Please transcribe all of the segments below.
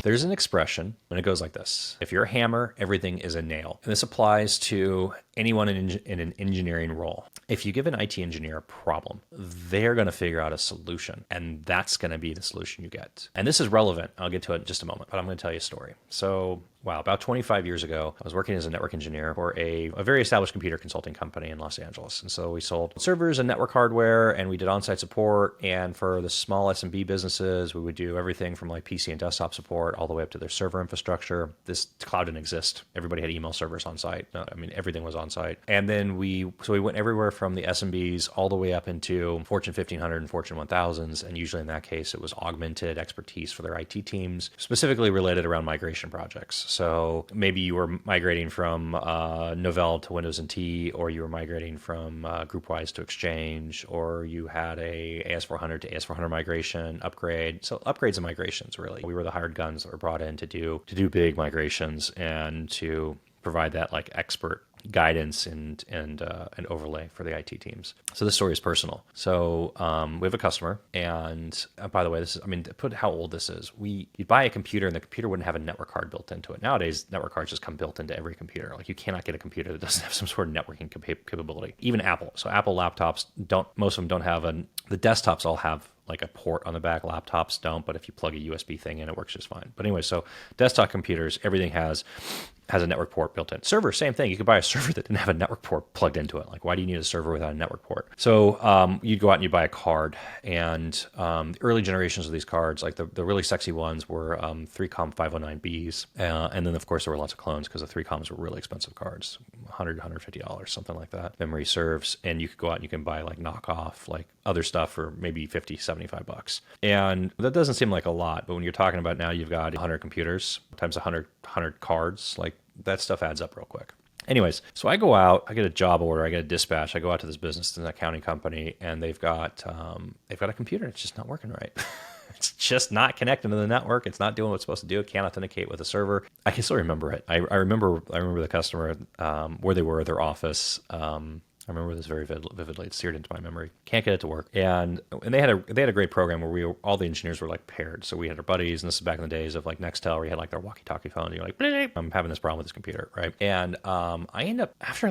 There's an expression, and it goes like this. If you're a hammer, everything is a nail. And this applies to anyone in an engineering role. If you give an IT engineer a problem, they're going to figure out a solution, and that's going to be the solution you get. And this is relevant. I'll get to it in just a moment, but I'm going to tell you a story. So, wow, about 25 years ago, I was working as a network engineer for a very established computer consulting company in Los Angeles. And so we sold servers and network hardware, and we did on-site support. And for the small SMB businesses, we would do everything from like PC and desktop support all the way up to their server infrastructure. This cloud didn't exist. Everybody had email servers on site. I mean, everything was on site. And then we went everywhere from the SMBs all the way up into Fortune 1500 and Fortune 1000s. And usually in that case, it was augmented expertise for their IT teams, specifically related around migration projects. So maybe you were migrating from Novell to Windows NT, or you were migrating from GroupWise to Exchange, or you had a AS400 to AS400 migration upgrade. So upgrades and migrations, really. We were the hired guns that were brought in to do big migrations and to provide that like expert guidance and overlay for the IT teams. So this story is personal. So we have a customer, and by the way, put how old this is. You'd buy a computer, and the computer wouldn't have a network card built into it. Nowadays, network cards just come built into every computer. Like you cannot get a computer that doesn't have some sort of networking capability. Even Apple. So Apple laptops most of them don't have the desktops all have like a port on the back. Laptops don't, but if you plug a USB thing in, it works just fine. But anyway, so desktop computers, everything has a network port built in. Server, same thing. You could buy a server that didn't have a network port plugged into it. Like, why do you need a server without a network port? So you'd go out and you buy a card, and the early generations of these cards, like the really sexy ones, were 3Com 509Bs, and then of course there were lots of clones because the 3Coms were really expensive cards, $100, $150, something like that. Memory serves, and you could go out and you can buy like knockoff, like other stuff for maybe $50, $75. And that doesn't seem like a lot, but when you're talking about now you've got 100 computers times 100 cards, like that stuff adds up real quick. Anyways, so I go out, I get a job order, I get a dispatch, I go out to this business, an accounting company, and they've got a computer, it's just not working right. It's just not connecting to the network. It's not doing what it's supposed to do. It can't authenticate with a server. I can still remember it. I remember the customer, where they were at their office. I remember this very vividly. It's seared into my memory. Can't get it to work. And they had a great program where all the engineers were like paired. So we had our buddies, and this is back in the days of like Nextel, where you had like their walkie-talkie phone. And you're like, bleep, I'm having this problem with this computer, right? And I end up after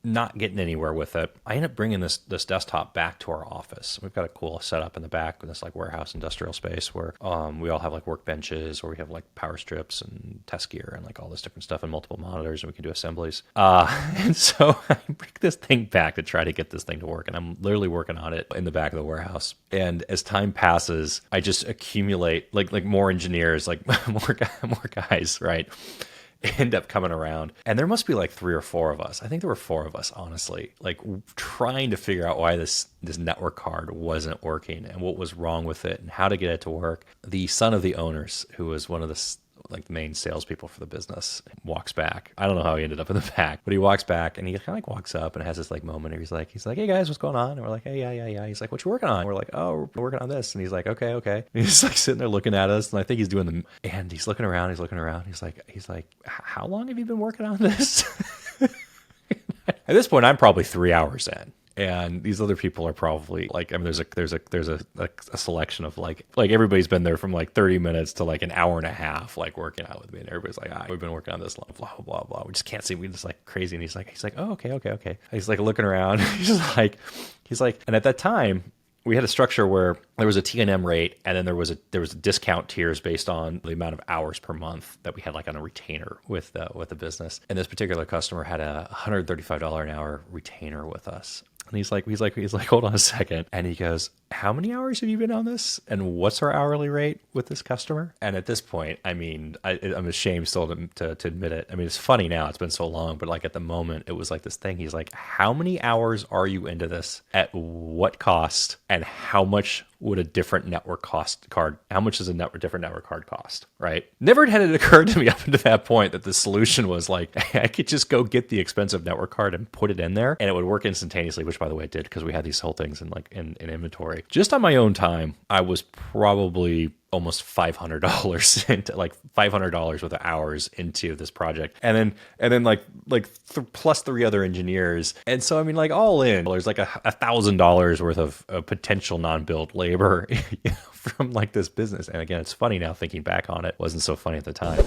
not getting anywhere with it, I end up bringing this desktop back to our office. We've got a cool setup in the back in this like warehouse industrial space where we all have like workbenches, or we have like power strips and test gear and like all this different stuff and multiple monitors, and we can do assemblies. And so I bring this thing back to try to get this thing to work, and I'm literally working on it in the back of the warehouse. And as time passes, I just accumulate like more engineers, like more guys, right? End up coming around, and there must be like 3 or 4 of us. I think there were 4 of us, honestly, like trying to figure out why this network card wasn't working and what was wrong with it and how to get it to work. The son of the owners, who was one of the main salespeople for the business, walks back. I don't know how he ended up in the back, but he walks back, and he kind of like walks up and has this like moment where he's like, hey guys, what's going on? And we're like, hey, yeah. He's like, what you working on? And we're like, oh, we're working on this. And he's like, okay. And he's like sitting there looking at us, and I think he's doing and he's looking around. He's like, how long have you been working on this? At this point, I'm probably 3 hours in. And these other people are probably like, I mean, there's a selection of like everybody's been there from like 30 minutes to like an hour and a half, like working out with me. And everybody's like, we've been working on this long, blah, blah, blah. We just can't see. We just like crazy. And he's like, oh, okay. He's like looking around. he's like, and at that time, we had a structure where there was a T&M rate, and then there was a discount tiers based on the amount of hours per month that we had like on a retainer with the business. And this particular customer had a $135 an hour retainer with us. And he's like, hold on a second. And he goes, how many hours have you been on this? And what's our hourly rate with this customer? And at this point, I mean, I'm ashamed still to admit it. I mean, it's funny now, it's been so long, but like at the moment, it was like this thing. He's like, how many hours are you into this? At what cost? And how much would a different network card, how much does a different network card cost, right? Never had it occurred to me up until that point that the solution was like, I could just go get the expensive network card and put it in there, and it would work instantaneously, which by the way it did, because we had these whole things in inventory. Just on my own time, I was probably almost $500 into like $500 worth of hours into this project, and then plus 3 other engineers. And so I mean, like, all in, there's like $1,000 worth of potential non-billed labor from like this business. And again, it's funny now thinking back on it. Wasn't so funny at the time.